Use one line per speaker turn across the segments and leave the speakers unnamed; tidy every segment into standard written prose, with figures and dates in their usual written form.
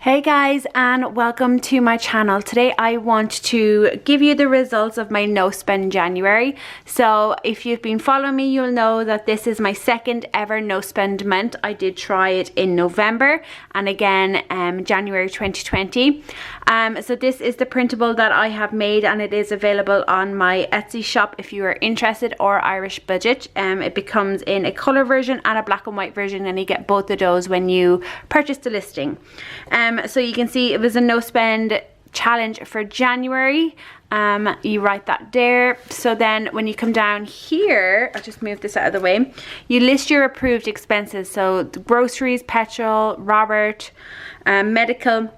Hey guys, and welcome to my channel. Today I want to give you the results of my no spend January. So if you've been following me, you'll know that this is my second ever no spend month. I did try it in November and again January 2020. So this is the printable that I have made, and it is available on my Etsy shop if you are interested, or Irish Budget. It becomes in a color version and a black and white version, and you get both of those when you purchase the listing. So you can see it was a no spend challenge for January. You write that there. So then when you come down here, I'll just move this out of the way, you list your approved expenses. So the groceries, petrol, Robert, medical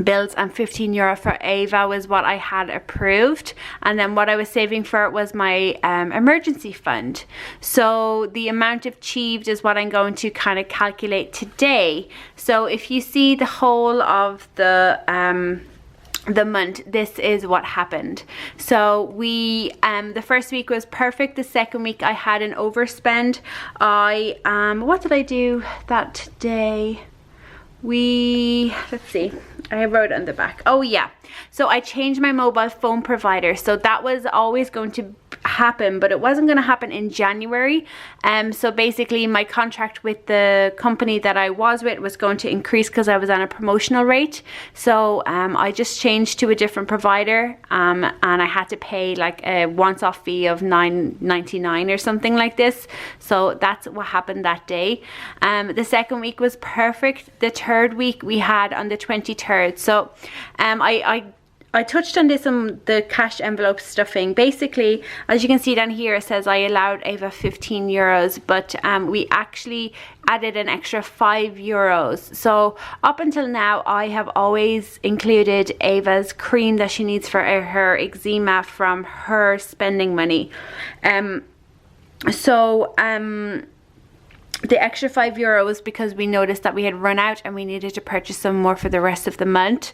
bills, and €15 for Ava was what I had approved, and then what I was saving for it was my emergency fund. So the amount achieved is what I'm going to kind of calculate today. So if you see the whole of the month, this is what happened. So we the first week was perfect. The second week I had an overspend. What did I do that day? Let's see, I wrote it on the back. Oh yeah, so I changed my mobile phone provider. So that was always going to happen, but it wasn't going to happen in January. So basically my contract with the company that I was with was going to increase because I was on a promotional rate. So I just changed to a different provider, and I had to pay like a once-off fee of $9.99 or something like this. So that's what happened that day. The second week was perfect. The third week we had on the 23rd. So I touched on this on the cash envelope stuffing. Basically, as you can see down here, it says I allowed Ava €15, but we actually added an extra €5. So up until now, I have always included Ava's cream that she needs for her eczema from her spending money. The extra €5 was because we noticed that we had run out and we needed to purchase some more for the rest of the month.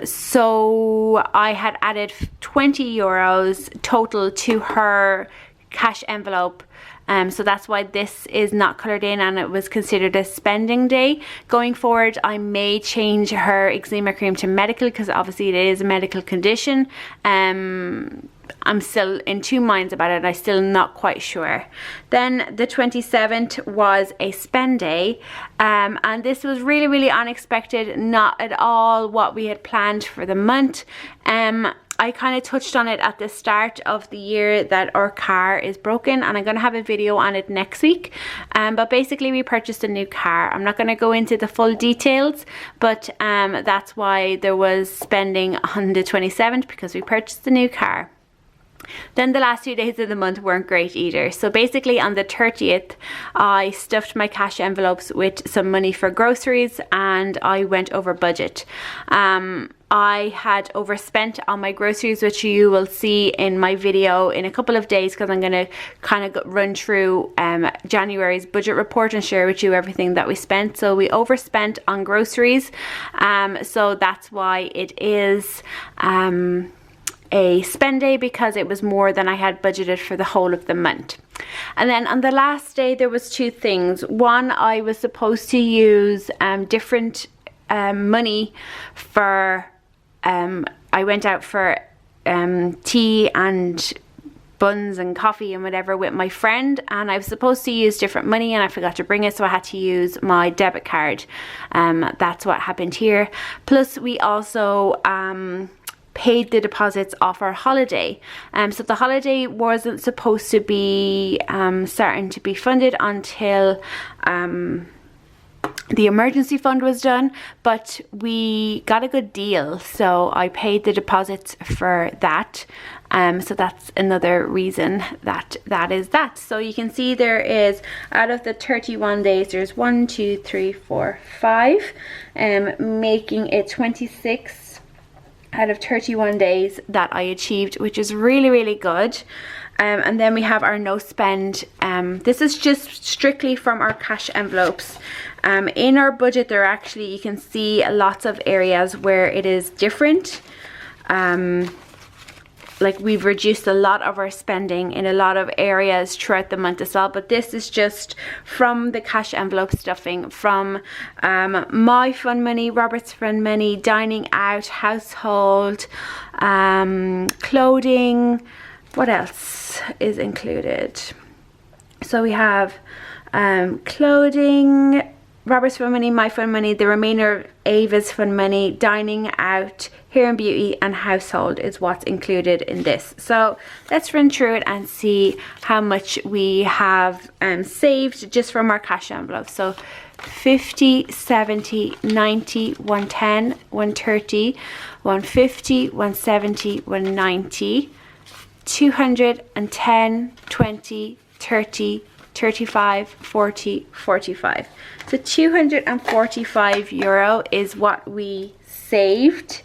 So I had added €20 total to her cash envelope. So that's why this is not colored in, and it was considered a spending day. Going forward, I may change her eczema cream to medical, because obviously it is a medical condition. I'm still in two minds about it. I'm still not quite sure. Then the 27th was a spend day, and this was really, really unexpected. Not at all what we had planned for the month. I kind of touched on it at the start of the year that our car is broken, and I'm going to have a video on it next week. But basically we purchased a new car. I'm not going to go into the full details, but that's why there was spending on the 27th, because we purchased a new car. Then the last 2 days of the month weren't great either. So basically on the 30th, I stuffed my cash envelopes with some money for groceries, and I went over budget. I had overspent on my groceries, which you will see in my video in a couple of days, because I'm going to kind of run through January's budget report and share with you everything that we spent. So we overspent on groceries. So that's why it is a spend day, because it was more than I had budgeted for the whole of the month. And then on the last day there was two things. One, I was supposed to use different money for I went out for tea and buns and coffee and whatever with my friend, and I was supposed to use different money and I forgot to bring it, so I had to use my debit card. That's what happened here. Plus we also paid the deposits off our holiday. So the holiday wasn't supposed to be starting to be funded until the emergency fund was done, but we got a good deal, so I paid the deposits for that. So that's another reason that is that. So you can see there is, out of the 31 days, there's 1, 2, 3, 4, 5, making it 26 out of 31 days that I achieved, which is really, really good. And then we have our no spend. This is just strictly from our cash envelopes. In our budget, there actually, you can see lots of areas where it is different. like we've reduced a lot of our spending in a lot of areas throughout the month as well. But this is just from the cash envelope stuffing, from my fun money, Robert's fun money, dining out, household, clothing. What else is included? So we have clothing, Robert's fun money, my fun money, the remainder of Ava's fun money, dining out, hair and beauty, and household is what's included in this. So let's run through it and see how much we have saved just from our cash envelope. So 50, 70, 90, 110, 130, 150, 170, 190, 210, 20, 30, 35, 40, 45. So €245 is what we saved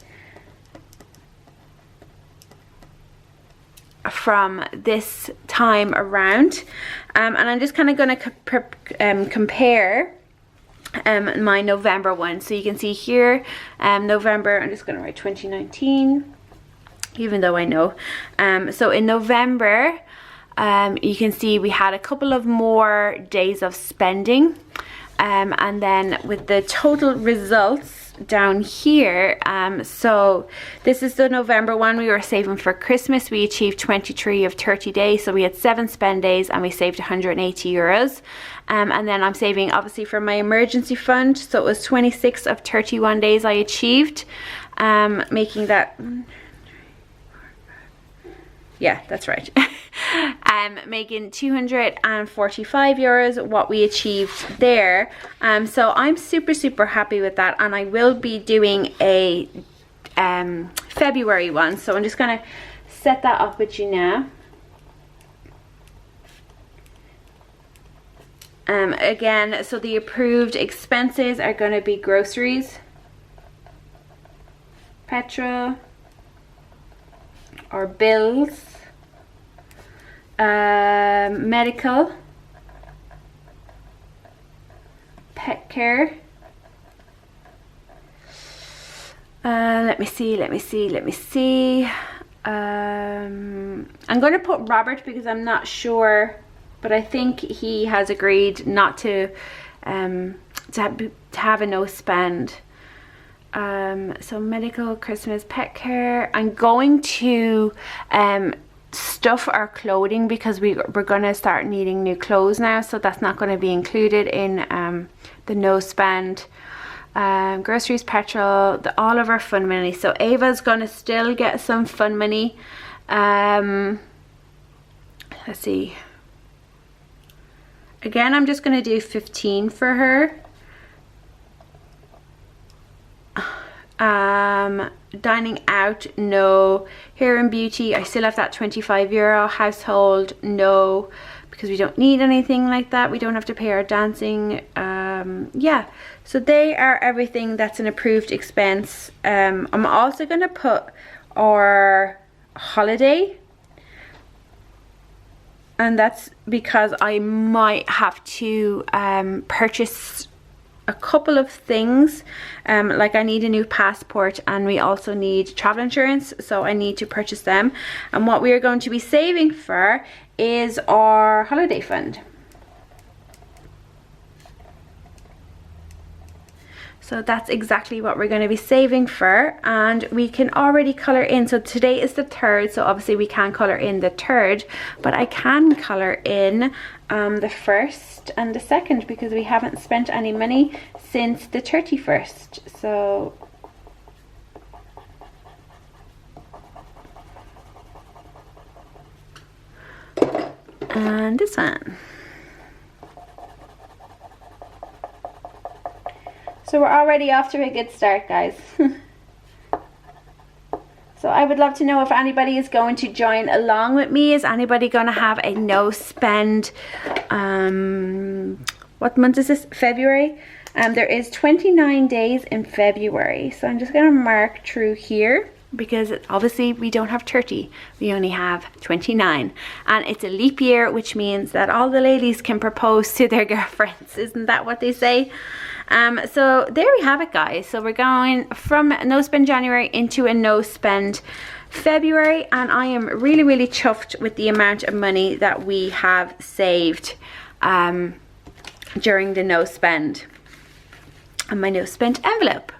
from this time around. And I'm just kind of going to compare my November one. So you can see here, November, I'm just going to write 2019, even though I know. So in November, you can see we had a couple of more days of spending, and then with the total results down here, so this is the November one. We were saving for Christmas. We achieved 23 of 30 days, so we had 7 spend days and we saved €180. And then I'm saving obviously for my emergency fund, so it was 26 of 31 days I achieved, making that, yeah, that's right. Making €245 what we achieved there. So I'm super happy with that, and I will be doing a February one. So I'm just gonna set that up with you now. Again, so the approved expenses are going to be groceries, petrol or bills, medical, pet care, let me see, I'm going to put Robert because I'm not sure, but I think he has agreed not to have a no spend. So medical, Christmas, pet care. I'm going to stuff our clothing because we're going to start needing new clothes now, so that's not going to be included in the no spend. Groceries, petrol, all of our fun money. So Ava's going to still get some fun money. Let's see. Again, I'm just going to do 15 for her. Dining out, no. Hair and beauty, I still have that €25. Household, no, because we don't need anything like that. We don't have to pay our dancing. Yeah, so they are everything that's an approved expense. I'm also going to put our holiday, and that's because I might have to purchase a couple of things, like I need a new passport and we also need travel insurance, so I need to purchase them. And what we are going to be saving for is our holiday fund. So that's exactly what we're going to be saving for, and we can already color in. So today is the 3rd, so obviously we can't color in the 3rd, but I can color in the 1st and the 2nd because we haven't spent any money since the 31st. So and this one. So we're already off to a good start, guys. So I would love to know if anybody is going to join along with me. Is anybody going to have a no spend? What month is this? February. There is 29 days in February. So I'm just going to mark through here because obviously we don't have 30. We only have 29. And it's a leap year, which means that all the ladies can propose to their girlfriends. Isn't that what they say? So there we have it, guys. So we're going from no spend January into a no spend February, and I am really, really chuffed with the amount of money that we have saved during the no spend. And my no spend envelope,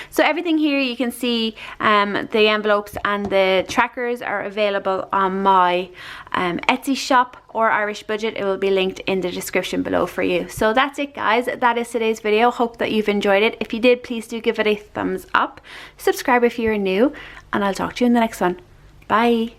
so everything here you can see, the envelopes and the trackers are available on my Etsy shop or Irish Budget. It will be linked in the description below for you. So that's it, guys. That is today's video. Hope that you've enjoyed it. If you did, please do give it a thumbs up, subscribe if you're new, and I'll talk to you in the next one. Bye.